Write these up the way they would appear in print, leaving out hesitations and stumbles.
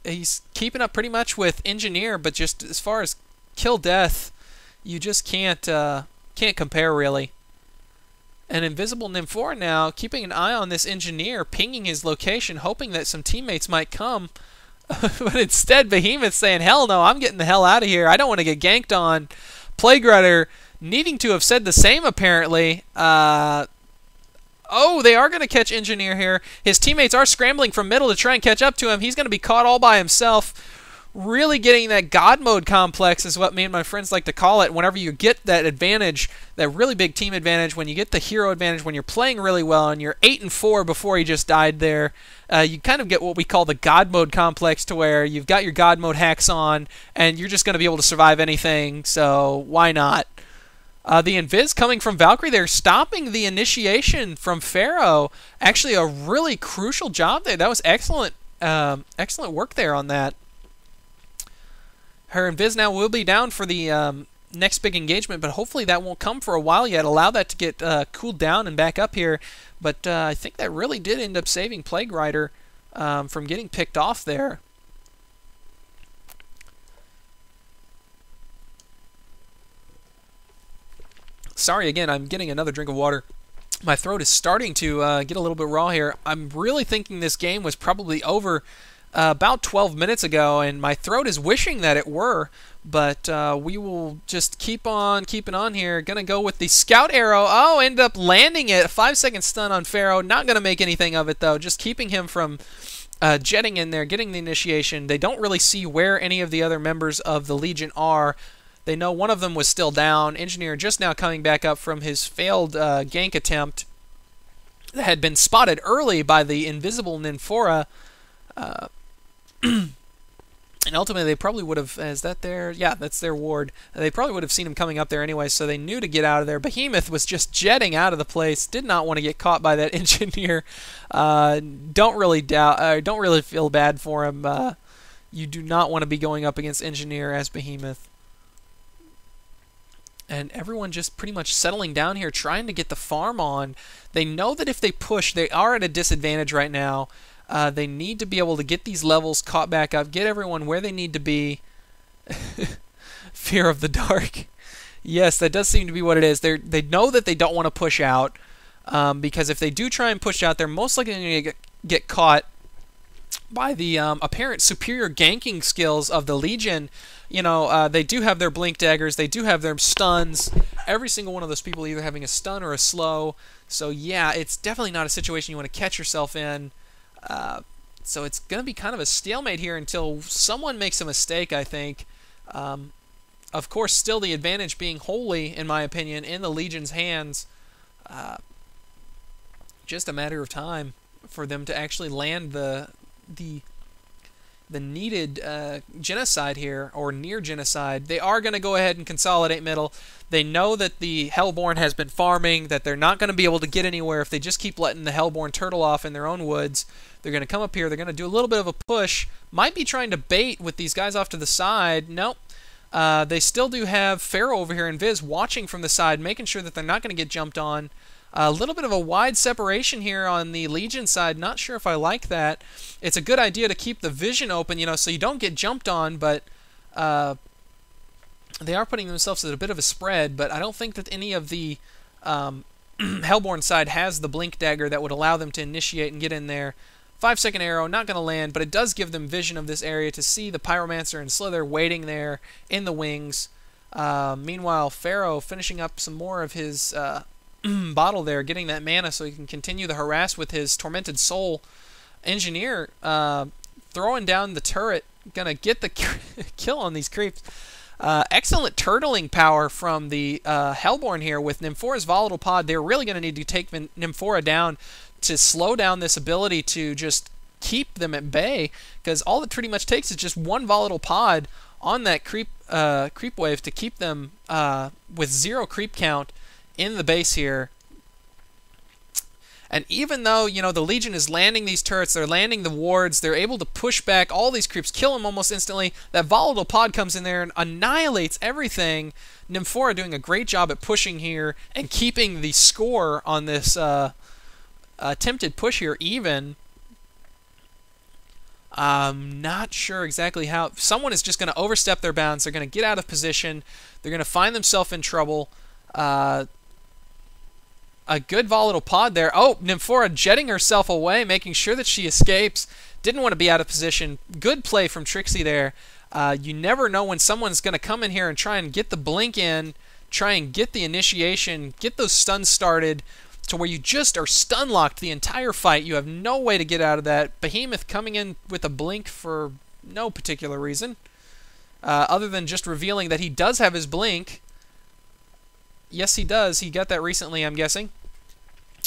He's keeping up pretty much with Engineer, but just as far as kill death, you just can't compare really. And Invisible Nymphora now keeping an eye on this Engineer, pinging his location, hoping that some teammates might come. But instead, Behemoth saying, hell no, I'm getting the hell out of here. I don't want to get ganked on. Plague Rider needing to have said the same, apparently. Oh, they are going to catch Engineer here. His teammates are scrambling from middle to try and catch up to him. He's going to be caught all by himself. Really getting that God mode complex is what me and my friends like to call it. Whenever you get that advantage, that really big team advantage, when you get the hero advantage, when you're playing really well, and you're 8-4 before he just died there, you kind of get what we call the God mode complex, to where you've got your God mode hacks on, and you're just going to be able to survive anything, so why not? The Invis coming from Valkyrie there, stopping the initiation from Pharaoh. Actually, a really crucial job there. That was excellent, excellent work there on that. Her Invis now will be down for the next big engagement, but hopefully that won't come for a while yet. Allow that to get cooled down and back up here. But I think that really did end up saving Plague Rider from getting picked off there. Sorry again, I'm getting another drink of water. My throat is starting to get a little bit raw here. I'm really thinking this game was probably over about 12 minutes ago, and my throat is wishing that it were, but we will just keep on keeping on here. Gonna go with the Scout Arrow. Oh, end up landing it. A 5-second stun on Pharaoh. Not gonna make anything of it, though. Just keeping him from jetting in there, getting the initiation. They don't really see where any of the other members of the Legion are. They know one of them was still down. Engineer just now coming back up from his failed gank attempt that had been spotted early by the Invisible Nymphora. And ultimately, they probably would have... Is that there? Yeah, that's their ward. They probably would have seen him coming up there anyway, so they knew to get out of there. Behemoth was just jetting out of the place. Did not want to get caught by that Engineer. Don't really feel bad for him. You do not want to be going up against Engineer as Behemoth. And everyone just pretty much settling down here, trying to get the farm on. They know that if they push, they are at a disadvantage right now. They need to be able to get these levels caught back up, get everyone where they need to be. Fear of the dark. Yes, that does seem to be what it is. They know that they don't want to push out, because if they do try and push out, they're most likely going to get caught by the apparent superior ganking skills of the Legion. You know, they do have their blink daggers, they do have their stuns. Every single one of those people either having a stun or a slow. So yeah, it's definitely not a situation you want to catch yourself in. So it's going to be kind of a stalemate here until someone makes a mistake, I think. Of course, still the advantage being wholly, in my opinion, in the Legion's hands. Just a matter of time for them to actually land the needed genocide here, or near genocide. They are going to go ahead and consolidate middle. They know that the Hellborn has been farming, that they're not going to be able to get anywhere if they just keep letting the Hellborn turtle off in their own woods. They're going to come up here. They're going to do a little bit of a push. Might be trying to bait with these guys off to the side. Nope. They still do have Pharaoh over here and Viz watching from the side, making sure that they're not going to get jumped on. A little bit of a wide separation here on the Legion side. Not sure if I like that. It's a good idea to keep the vision open, you know, so you don't get jumped on, but they are putting themselves at a bit of a spread, but I don't think that any of the Hellborn side has the blink dagger that would allow them to initiate and get in there. 5-second arrow, not going to land, but it does give them vision of this area to see the Pyromancer and Slither waiting there in the wings. Meanwhile, Pharaoh finishing up some more of his bottle there, getting that mana so he can continue the harass with his Tormented Soul. Engineer throwing down the turret, gonna get the kill on these creeps. Excellent turtling power from the Hellborn here with Nymphora's Volatile Pod. They're really going to need to take Nymphora down to slow down this ability to just keep them at bay, because all it pretty much takes is just one Volatile Pod on that creep wave to keep them with 0 creep count in the base here. And even though, you know, the Legion is landing these turrets, they're landing the wards, they're able to push back all these creeps, kill them almost instantly. That Volatile Pod comes in there and annihilates everything. Nymphora doing a great job at pushing here and keeping the score on this attempted push here even. I'm not sure exactly how. Someone is just going to overstep their bounds. They're going to get out of position. They're going to find themselves in trouble. A good volatile pod there. Oh, Nymphora jetting herself away, making sure that she escapes. Didn't want to be out of position. Good play from Trixie there. You never know when someone's going to come in here and try and get the blink in, try and get the initiation, get those stuns started to where you just are stun locked the entire fight. You have no way to get out of that. Behemoth coming in with a blink for no particular reason, other than just revealing that he does have his blink. Yes, he does. He got that recently, I'm guessing.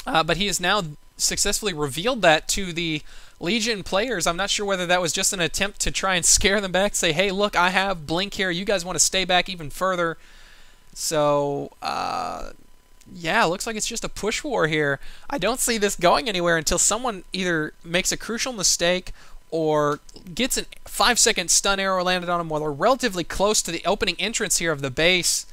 But he has now successfully revealed that to the Legion players. I'm not sure whether that was just an attempt to try and scare them back, say, hey, look, I have blink here. You guys want to stay back even further. So, yeah, looks like it's just a push war here. I don't see this going anywhere until someone either makes a crucial mistake or gets a 5-second stun arrow landed on them while they're relatively close to the opening entrance here of the base.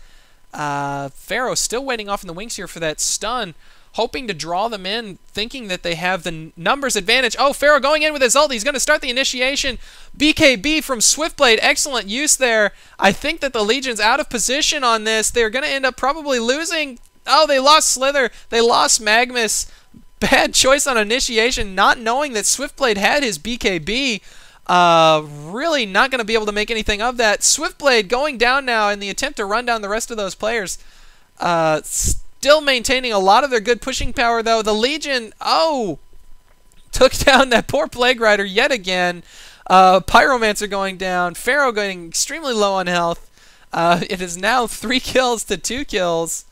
Pharaoh still waiting off in the wings here for that stun, hoping to draw them in, thinking that they have the numbers advantage. Oh, Pharaoh going in with his ult. He's going to start the initiation. BKB from Swiftblade. Excellent use there. I think that the Legion's out of position on this. They're going to end up probably losing. Oh, they lost Slither. They lost Magnus. Bad choice on initiation, not knowing that Swiftblade had his BKB. Really not going to be able to make anything of that. Swiftblade going down now in the attempt to run down the rest of those players. Still maintaining a lot of their good pushing power, though. The Legion, took down that poor Plague Rider yet again. Pyromancer going down. Pharaoh getting extremely low on health. It is now 3 kills to 2 kills.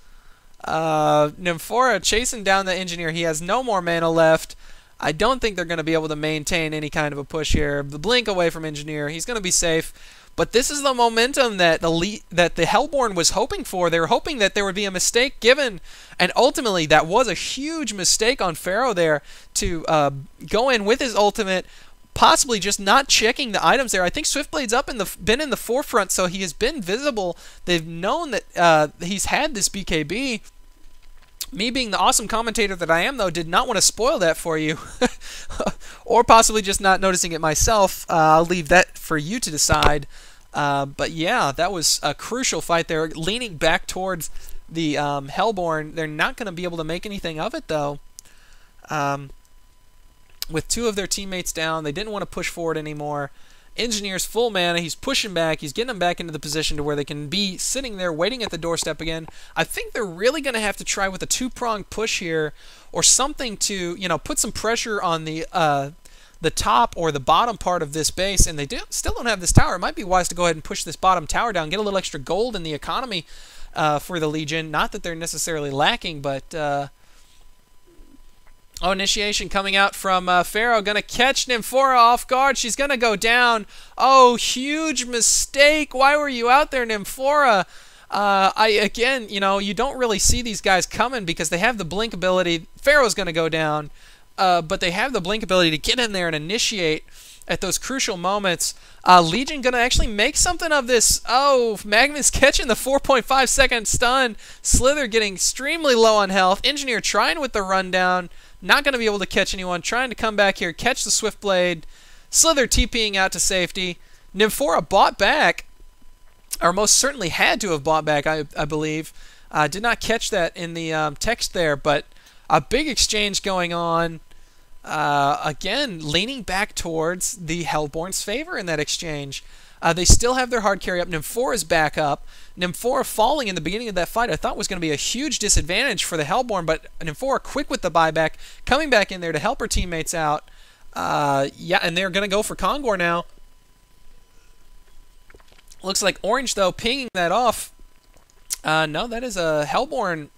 Nymphora chasing down the Engineer. He has no more mana left. I don't think they're going to be able to maintain any kind of a push here. The blink away from Engineer. He's going to be safe. But this is the momentum that the Hellborn was hoping for. They were hoping that there would be a mistake given, and ultimately that was a huge mistake on Pharaoh there to go in with his ultimate, possibly just not checking the items there. I think Swiftblade's been in the forefront, so he has been visible. They've known that he's had this BKB. Me being the awesome commentator that I am, though, did not want to spoil that for you. Or possibly just not noticing it myself. I'll leave that for you to decide. But yeah, that was a crucial fight there. Leaning back towards the Hellborn. They're not going to be able to make anything of it, though. With 2 of their teammates down, they didn't want to push forward anymore. Engineer's full mana. He's pushing back. He's getting them back into the position to where they can be sitting there waiting at the doorstep again. I think they're really going to have to try with a 2-pronged push here or something to, put some pressure on the top or the bottom part of this base. And they still don't have this tower. It might be wise to go ahead and push this bottom tower down, get a little extra gold in the economy for the Legion. Not that they're necessarily lacking, but... initiation coming out from Pharaoh. Going to catch Nymphora off guard. She's going to go down. Oh, huge mistake. Why were you out there, Nymphora? Again, you don't really see these guys coming because they have the blink ability. Pharaoh's going to go down. But they have the blink ability to get in there and initiate at those crucial moments. Legion going to actually make something of this. Oh, Magnus catching the 4.5 second stun. Slither getting extremely low on health. Engineer trying with the rundown. Not going to be able to catch anyone. Trying to come back here, catch the Swiftblade. Slither TPing out to safety. Nymphora bought back, or most certainly had to have bought back, I believe. Did not catch that in the text there, but a big exchange going on. Again, leaning back towards the Hellborn's favor in that exchange. They still have their hard carry up. Nymphora's back up. Nymphora falling in the beginning of that fight I thought was going to be a huge disadvantage for the Hellborn, but Nymphora quick with the buyback, coming back in there to help her teammates out. Yeah, and they're going to go for Kongor now. Looks like Orange, though, pinging that off. No, that is a Hellborn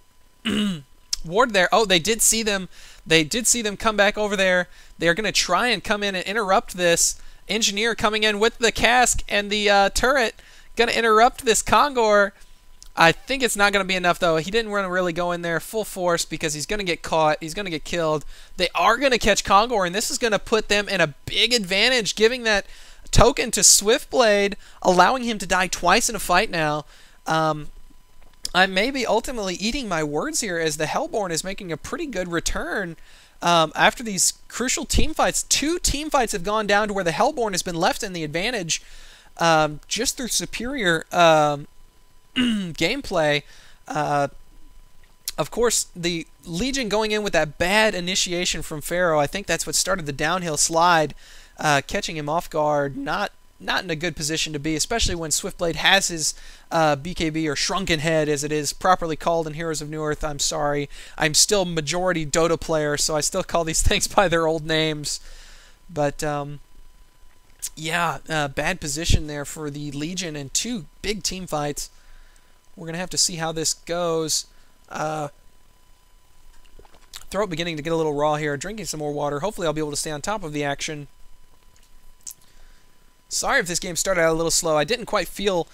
ward there. Oh, they did see them. They did see them come back over there. They're going to try and come in and interrupt this. Engineer coming in with the cask and the turret. Going to interrupt this Kongor. I think it's not going to be enough, though. He didn't want to really go in there full force because he's going to get caught. He's going to get killed. They are going to catch Kongor, and this is going to put them in a big advantage, giving that token to Swiftblade, allowing him to die twice in a fight now. I may be ultimately eating my words here as the Hellborn is making a pretty good return. after these crucial team fights. 2 team fights have gone down to where the Hellborn has been left in the advantage just through superior gameplay. Of course, the Legion going in with that bad initiation from Pharaoh, I think that's what started the downhill slide, catching him off guard. Not in a good position to be, especially when Swiftblade has his BKB, or Shrunken Head as it is properly called in Heroes of Newerth. I'm sorry. I'm still majority Dota player, so I still call these things by their old names. But, yeah, bad position there for the Legion and 2 big team fights. We're going to have to see how this goes. Throat beginning to get a little raw here. Drinking some more water. Hopefully I'll be able to stay on top of the action. Sorry if this game started out a little slow. I didn't quite feel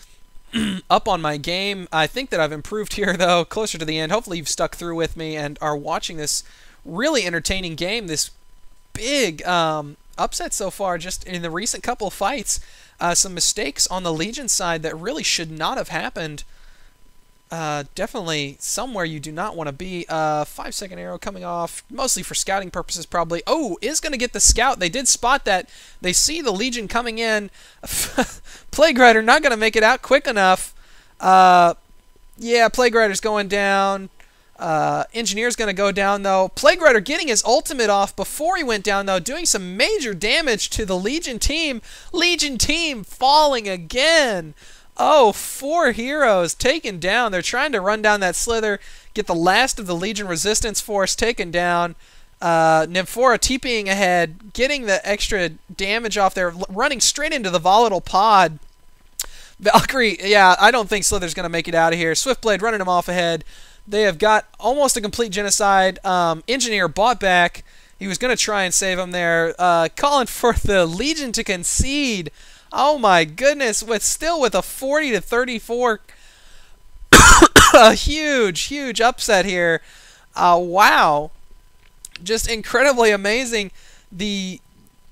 up on my game. I think that I've improved here, though, closer to the end. Hopefully you've stuck through with me and are watching this really entertaining game. This big upset so far just in the recent couple of fights. Some mistakes on the Legion side that really should not have happened. Definitely somewhere you do not want to be. 5-second arrow coming off, mostly for scouting purposes probably. Oh, is going to get the scout. They did spot that. They see the Legion coming in. Plague Rider not going to make it out quick enough. Yeah, Plague Rider's going down. Engineer's going to go down, though. Plague Rider getting his ultimate off before he went down, though, doing some major damage to the Legion team. Legion team falling again. Oh, 4 heroes taken down. They're trying to run down that Slither, get the last of the Legion resistance force taken down. Nymphora TPing ahead, getting the extra damage off there, running straight into the volatile pod. Valkyrie, yeah, I don't think Slither's going to make it out of here. Swiftblade running him off ahead. They have got almost a complete genocide. Engineer bought back. He was going to try and save him there. Calling for the Legion to concede. Oh my goodness, still with a 40-34, a huge upset here. Wow, just incredibly amazing. The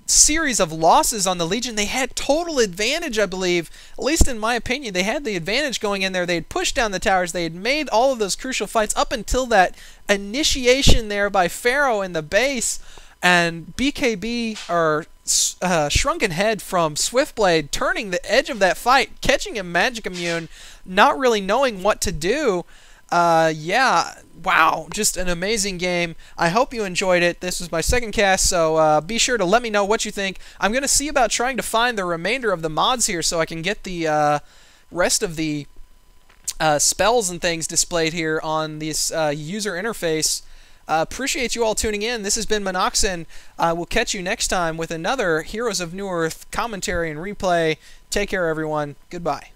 series of losses on the Legion, they had total advantage, I believe, at least in my opinion. They had the advantage going in there. They had pushed down the towers. They had made all of those crucial fights up until that initiation there by Pharaoh in the base, and BKB, or Shrunken Head from Swiftblade, turning the edge of that fight, catching him magic immune, not really knowing what to do. Yeah, wow, just an amazing game. I hope you enjoyed it. This was my second cast, so be sure to let me know what you think. I'm going to see about trying to find the remainder of the mods here so I can get the rest of the spells and things displayed here on this user interface. Appreciate you all tuning in. This has been Minoxen. We'll catch you next time with another Heroes of Newerth commentary and replay. Take care, everyone. Goodbye.